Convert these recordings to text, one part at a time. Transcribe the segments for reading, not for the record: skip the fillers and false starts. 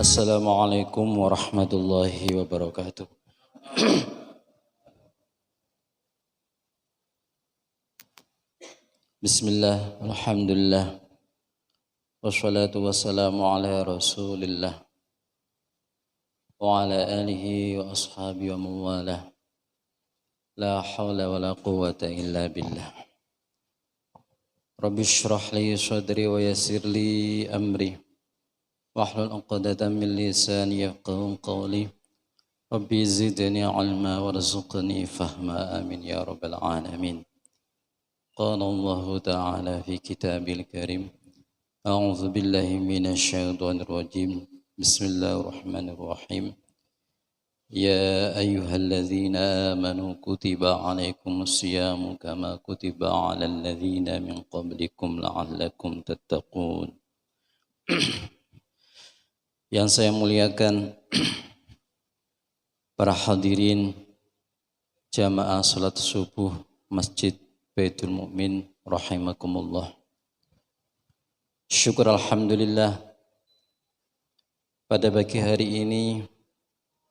Assalamualaikum warahmatullahi wabarakatuh. Bismillah, alhamdulillah, wassalatu wassalamu ala rasulillah wa ala alihi wa ashabihi wa mawalah. La hawla wa la quwwata illa billah. Rabbi shrah li sadri wa yassir li amri wahlul 'uqdatam min lisani yafqahu qawli. Rabbi zidni 'ilma warzuqni fahma, amin ya rabbal alamin. Qala Allah ta'ala fi kitabil karim, a'udzu billahi minasy syaithanir rajim. Bismillahirrahmanirrahim. Ya ayyuhalladzina amanu kutiba 'alaikumus syiyamu kama kutiba 'alal ladzina min qablikum la'allakum tattaqun. Yang saya muliakan para hadirin jamaah salat subuh Masjid Baitul Mukmin rahimakumullah. Syukur alhamdulillah, pada pagi hari ini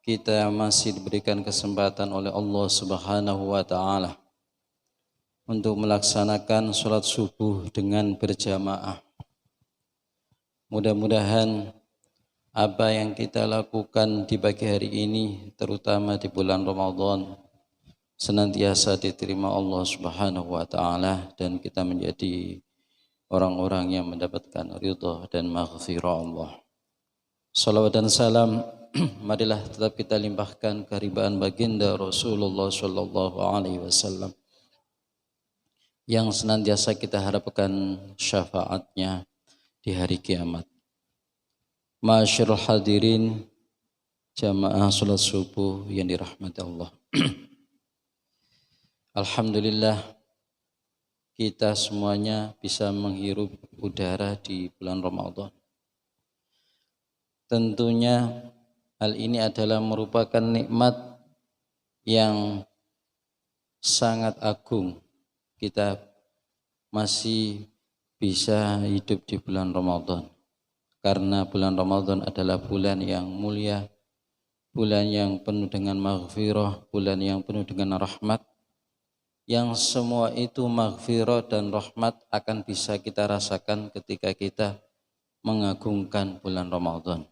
kita masih diberikan kesempatan oleh Allah Subhanahu wa taala untuk melaksanakan salat subuh dengan berjamaah. Mudah-mudahan apa yang kita lakukan di pagi hari ini, terutama di bulan Ramadan, senantiasa diterima Allah Subhanahu wa taala dan kita menjadi orang-orang yang mendapatkan ridha dan maghfirah Allah. Salawat dan salam marilah tetap kita limpahkan kehadiran baginda Rasulullah sallallahu alaihi wasallam yang senantiasa kita harapkan syafaatnya di hari kiamat. Ma'asyiral hadirin jamaah salat subuh yang dirahmati Allah. Alhamdulillah kita semuanya bisa menghirup udara di bulan Ramadan. Tentunya hal ini adalah merupakan nikmat yang sangat agung. Kita masih bisa hidup di bulan Ramadan. Karena bulan Ramadan adalah bulan yang mulia, bulan yang penuh dengan maghfirah, bulan yang penuh dengan rahmat, yang semua itu maghfirah dan rahmat akan bisa kita rasakan ketika kita mengagungkan bulan Ramadan.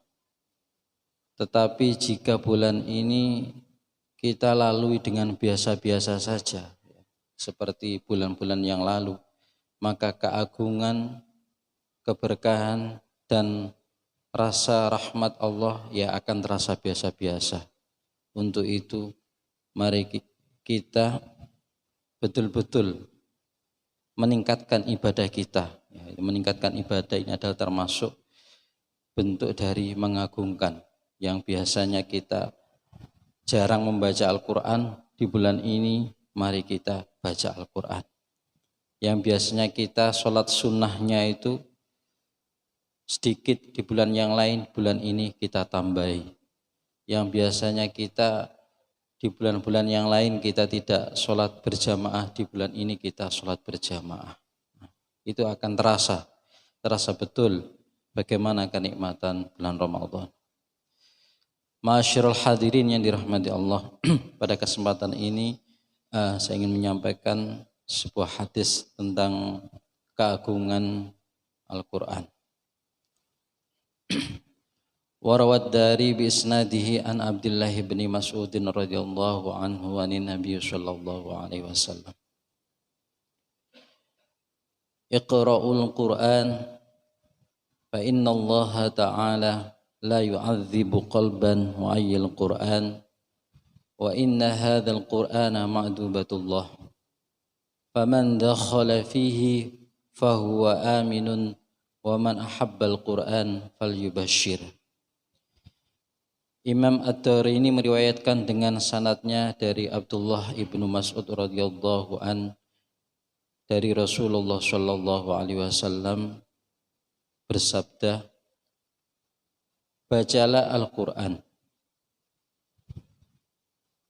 Tetapi jika bulan ini kita lalui dengan biasa-biasa saja, seperti bulan-bulan yang lalu, maka keagungan, keberkahan, dan rasa rahmat Allah ya akan terasa biasa-biasa. Untuk itu mari kita betul-betul meningkatkan ibadah kita. Meningkatkan ibadah ini adalah termasuk bentuk dari mengagungkan. Yang biasanya kita jarang membaca Al-Quran, di bulan ini mari kita baca Al-Quran. Yang biasanya kita sholat sunnahnya itu sedikit di bulan yang lain, bulan ini kita tambahi. Yang biasanya kita di bulan-bulan yang lain kita tidak sholat berjamaah, di bulan ini kita sholat berjamaah. Itu akan terasa betul bagaimana kenikmatan bulan Ramadan. Ma'asyiral hadirin yang dirahmati Allah, pada kesempatan ini saya ingin menyampaikan sebuah hadis tentang keagungan Al-Quran. Warawad dari bi isnadihi an Abdullah bin Mas'ud radhiyallahu anhu anin Nabi sallallahu alaihi wasallam. Iqra'ul Qur'an fa inna Allah ta'ala la yu'adzibu qalban mu'ayyil Qur'an wa inna hadzal Qur'ana ma'dubatullah. Faman dakhala fihi fahuwa aminun wa man ahabbal Qur'an falyubashshir. Imam At-Tirmidzi ini meriwayatkan dengan sanadnya dari Abdullah ibnu Mas'ud radhiyallahu an dari Rasulullah sallallahu alaihi wasallam bersabda, bacalah Al-Quran.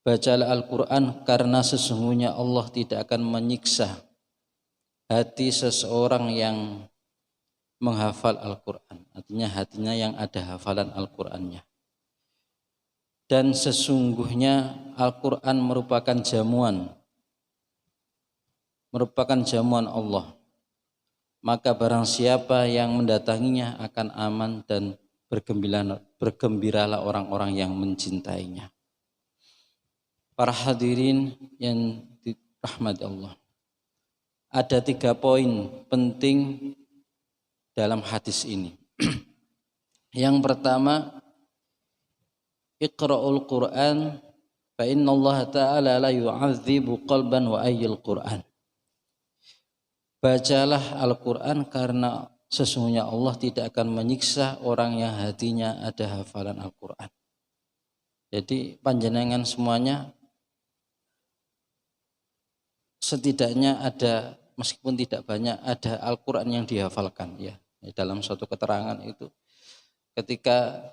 Bacalah Al-Quran karena sesungguhnya Allah tidak akan menyiksa hati seseorang yang menghafal Al-Quran, artinya hatinya yang ada hafalan Al-Qurannya. Dan sesungguhnya Al-Quran merupakan jamuan Allah. Maka barang siapa yang mendatanginya akan aman dan bergembiralah orang-orang yang mencintainya. Para hadirin yang dirahmati Allah, ada 3 poin penting dalam hadis ini. Yang pertama, Iqra'ul Qur'an fa innallaha ta'ala la yu'adzibu qalban wa ayyul Qur'an. Bacalah Al-Qur'an karena sesungguhnya Allah tidak akan menyiksa orang yang hatinya ada hafalan Al-Qur'an. Jadi panjenengan semuanya setidaknya ada, meskipun tidak banyak, ada Al-Qur'an yang dihafalkan ya. Dalam suatu keterangan itu ketika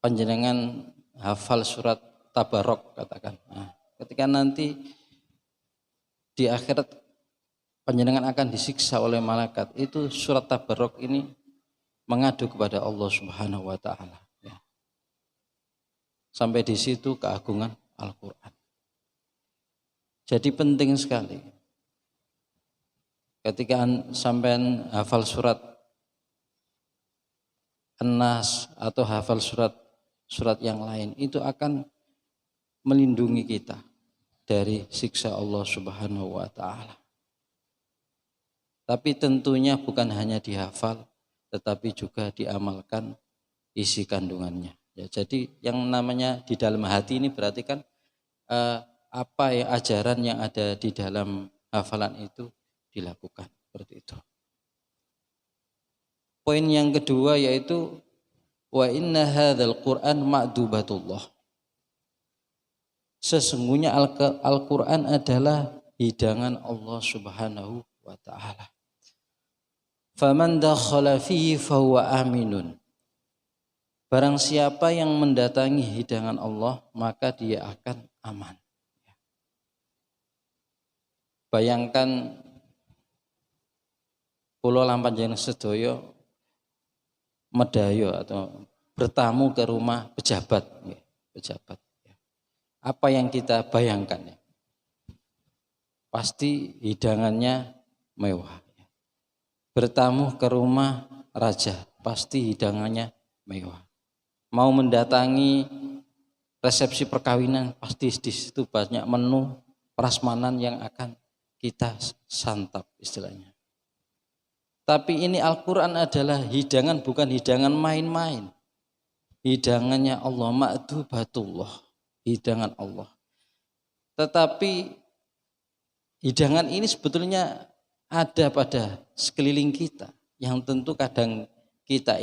panjenengan hafal surat Tabarok katakan. Nah, ketika nanti di akhirat panjenengan akan disiksa oleh malaikat, itu surat Tabarok ini mengadu kepada Allah Subhanahu wa taala ya. Sampai di situ keagungan Al-Qur'an. Jadi penting sekali ketika sampean hafal surat An-Nas atau hafal surat yang lain, itu akan melindungi kita dari siksa Allah Subhanahu wa taala. Tapi tentunya bukan hanya dihafal, tetapi juga diamalkan isi kandungannya. Ya, jadi yang namanya di dalam hati ini berarti kan apa ya ajaran yang ada di dalam hafalan itu dilakukan seperti itu. Poin yang kedua yaitu wa inna hadzal Qur'an ma'dubatullah. Sesungguhnya Al-Qur'an adalah hidangan Allah Subhanahu wa taala. Faman dakhala fihi fahuwa aminun. Barang siapa yang mendatangi hidangan Allah, maka dia akan aman. Bayangkan kula lan panjenengan sedaya medayo atau bertamu ke rumah pejabat. Apa yang kita bayangkan? Pasti hidangannya mewah. Bertamu ke rumah raja, pasti hidangannya mewah. Mau mendatangi resepsi perkawinan, pasti di situ banyak menu prasmanan yang akan kita santap istilahnya. Tapi ini Al-Quran adalah hidangan, bukan hidangan main-main. Hidangannya Allah, ma'dubatullah, hidangan Allah. Tetapi hidangan ini sebetulnya ada pada sekeliling kita, yang tentu kadang kita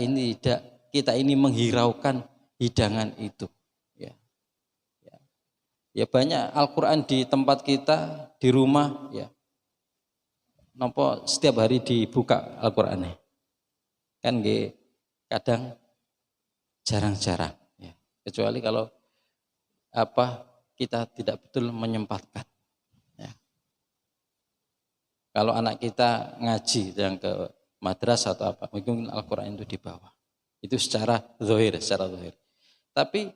ini menghiraukan hidangan itu. Ya banyak Al-Quran di tempat kita, di rumah, ya. Nopo setiap hari dibuka Al-Qur'an kan kadang jarang-jarang ya. Kecuali kalau kita tidak betul menyempatkan ya. Kalau anak kita ngaji yang ke madrasah atau mungkin Al-Qur'an itu dibawa. Itu secara zahir. Tapi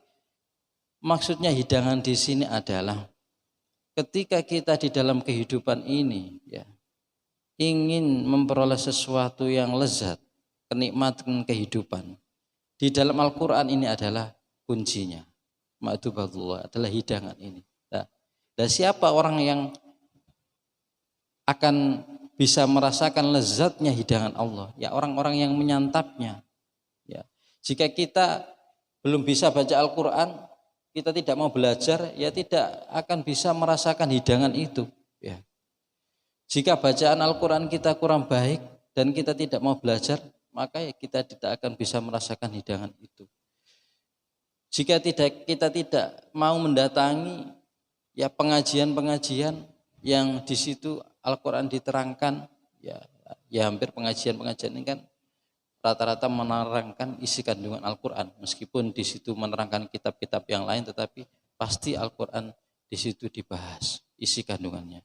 maksudnya hidangan di sini adalah ketika kita di dalam kehidupan ini ya ingin memperoleh sesuatu yang lezat, kenikmatan kehidupan. Di dalam Al-Quran ini adalah kuncinya. Ma'dubatullah adalah hidangan ini. Dan siapa orang yang akan bisa merasakan lezatnya hidangan Allah? Ya orang-orang yang menyantapnya. Ya. Jika kita belum bisa baca Al-Quran, kita tidak mau belajar, ya tidak akan bisa merasakan hidangan itu. Ya. Jika bacaan Al-Quran kita kurang baik dan kita tidak mau belajar, maka kita tidak akan bisa merasakan hidangan itu. Jika kita tidak mau mendatangi ya pengajian-pengajian yang di situ Al-Quran diterangkan, ya hampir pengajian-pengajian ini kan rata-rata menerangkan isi kandungan Al-Quran. Meskipun di situ menerangkan kitab-kitab yang lain, tetapi pasti Al-Quran di situ dibahas isi kandungannya.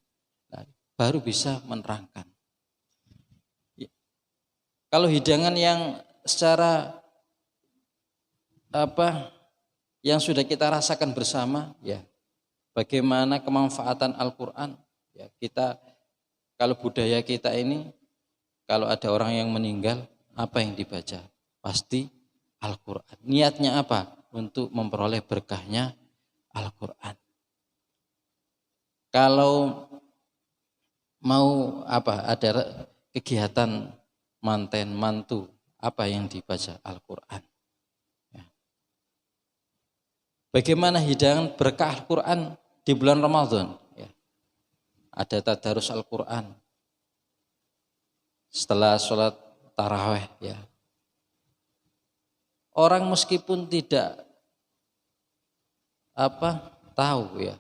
Nah, baru bisa menerangkan. Kalau hidangan yang secara yang sudah kita rasakan bersama, ya bagaimana kemanfaatan Al-Quran. Ya, kita kalau budaya kita ini, kalau ada orang yang meninggal, apa yang dibaca? Pasti Al-Quran. Niatnya apa? Untuk memperoleh berkahnya Al-Quran. Kalau mau ada kegiatan manten, mantu, apa yang dibaca? Al-Quran. Ya. Bagaimana hidangan berkah Al-Quran di bulan Ramadan? Ya. Ada tadarus Al-Quran setelah sholat taraweh. Ya. Orang meskipun tidak tahu ya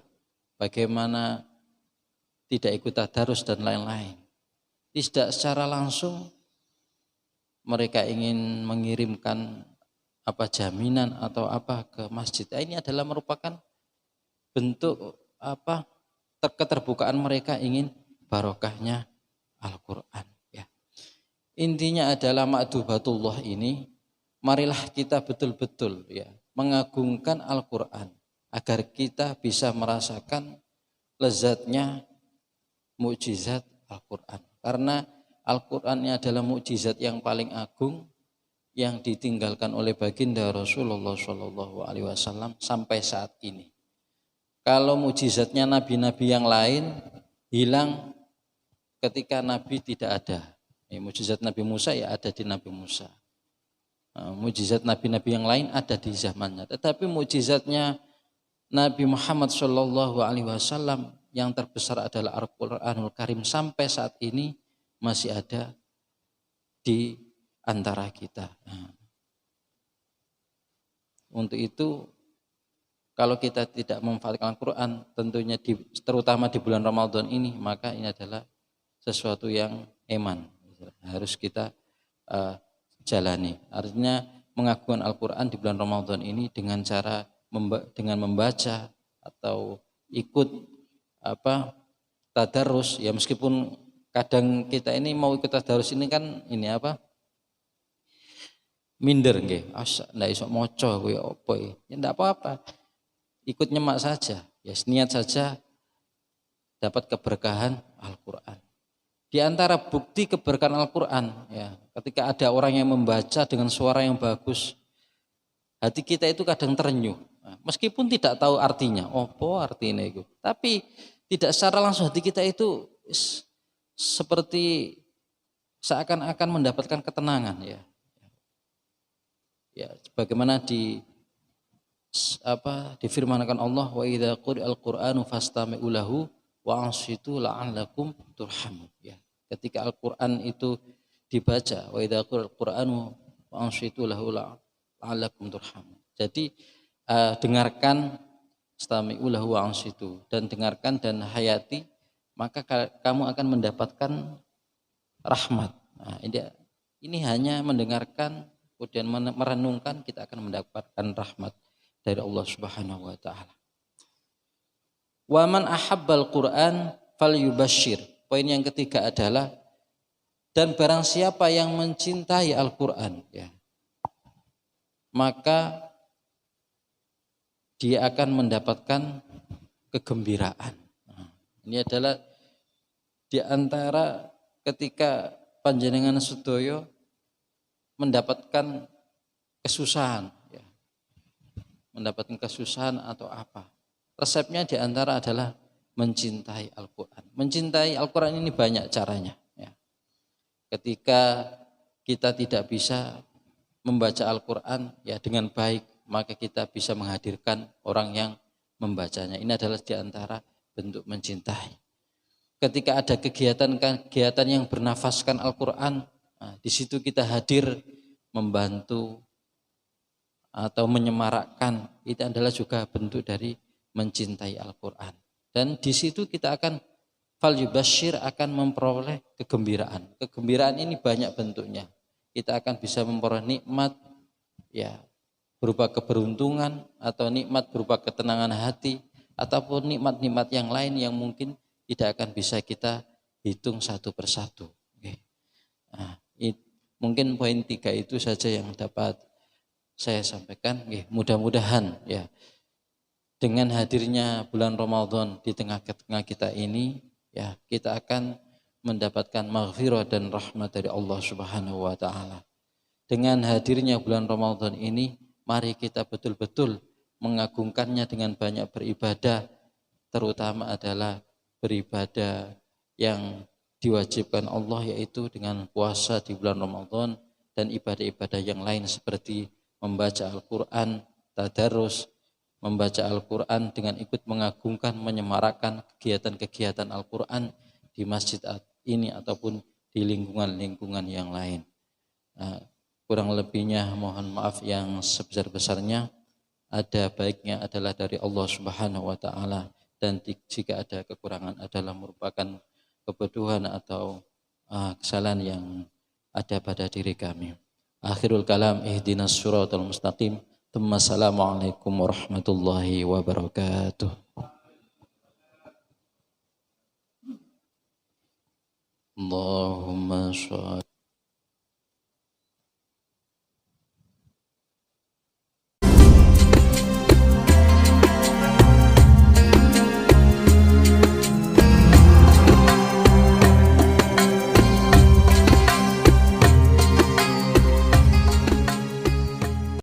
bagaimana tidak ikut tadarus dan lain-lain, tidak secara langsung mereka ingin mengirimkan jaminan atau ke masjid. Ini adalah merupakan bentuk keterbukaan mereka ingin barokahnya Al-Quran. Ya. Intinya adalah ma'dubatullah ini, marilah kita betul-betul ya mengagungkan Al-Quran agar kita bisa merasakan lezatnya mukjizat Al-Quran. Karena Al-Quran ini adalah mukjizat yang paling agung yang ditinggalkan oleh baginda Rasulullah SAW sampai saat ini. Kalau mukjizatnya nabi-nabi yang lain hilang ketika nabi tidak ada. Mukjizat Nabi Musa ya ada di Nabi Musa. Mukjizat nabi-nabi yang lain ada di zamannya. Tetapi mukjizatnya Nabi Muhammad SAW yang terbesar adalah Al-Quranul Karim sampai saat ini masih ada di antara kita. Untuk itu kalau kita tidak memanfaatkan Al-Quran tentunya terutama di bulan Ramadan ini, maka ini adalah sesuatu yang eman harus kita jalani. Artinya mengagungkan Al-Quran di bulan Ramadan ini dengan cara dengan membaca atau ikut tadarus ya, meskipun kadang kita ini mau ikut tadarus ini kan ini minder nggih, ndak iso maca kuwi apa ya ndak apa-apa. Ikut nyemak saja, ya niat saja dapat keberkahan Al-Quran. Di antara bukti keberkahan Al-Quran ya, ketika ada orang yang membaca dengan suara yang bagus, hati kita itu kadang terenyuh. Meskipun tidak tahu artinya, apa artinya itu, tapi tidak secara langsung hati kita itu seperti seakan-akan mendapatkan ketenangan ya. Ya, bagaimana difirmankan Allah, wa idza quri'al qur'anu fastami'u lahu wa ansitu la'allakum turhamun. Ya, ketika Al-Qur'an itu dibaca, wa idza quri'al qur'anu wa ansitu lahu la'allakum turhamun. Jadi dengarkan, stami'u lahu wa ansitu, dan dengarkan dan hayati, maka kamu akan mendapatkan rahmat. Nah, ini hanya mendengarkan kemudian merenungkan, kita akan mendapatkan rahmat dari Allah Subhanahu wa taala. Wa man ahabbal Qur'an falyubashshir. Poin yang ketiga adalah dan barang siapa yang mencintai Al-Qur'an ya, maka dia akan mendapatkan kegembiraan. Ini adalah di antara ketika panjenengan sedaya mendapatkan kesusahan ya. Mendapatkan kesusahan atau apa? Resepnya di antara adalah mencintai Al-Qur'an. Mencintai Al-Qur'an ini banyak caranya ya. Ketika kita tidak bisa membaca Al-Qur'an ya dengan baik, maka kita bisa menghadirkan orang yang membacanya. Ini adalah di antara bentuk mencintai. Ketika ada kegiatan yang bernafaskan Al-Qur'an, nah, di situ kita hadir membantu atau menyemarakkan, itu adalah juga bentuk dari mencintai Al-Qur'an. Dan di situ kita akan falyubashshir, akan memperoleh kegembiraan. Kegembiraan ini banyak bentuknya. Kita akan bisa memperoleh nikmat ya berupa keberuntungan, atau nikmat berupa ketenangan hati, ataupun nikmat-nikmat yang lain yang mungkin tidak akan bisa kita hitung satu persatu. Nah, Mungkin poin 3 itu saja yang dapat saya sampaikan. Mudah-mudahan ya dengan hadirnya bulan Ramadan di tengah-tengah kita ini, ya kita akan mendapatkan maghfirah dan rahmat dari Allah Subhanahu wa taala. Dengan hadirnya bulan Ramadan ini, mari kita betul-betul mengagungkannya dengan banyak beribadah, terutama adalah beribadah yang diwajibkan Allah, yaitu dengan puasa di bulan Ramadan dan ibadah-ibadah yang lain seperti membaca Al-Quran, tadarus, membaca Al-Quran dengan ikut mengagungkan, menyemarakkan kegiatan-kegiatan Al-Quran di masjid ini ataupun di lingkungan-lingkungan yang lain. Kurang lebihnya mohon maaf yang sebesar-besarnya. Ada baiknya adalah dari Allah Subhanahu wa taala, dan jika ada kekurangan adalah merupakan kebodohan atau kesalahan yang ada pada diri kami. Akhirul kalam, ihdinas siratal mustaqim. Assalamualaikum warahmatullahi wabarakatuh. Allahumma sholli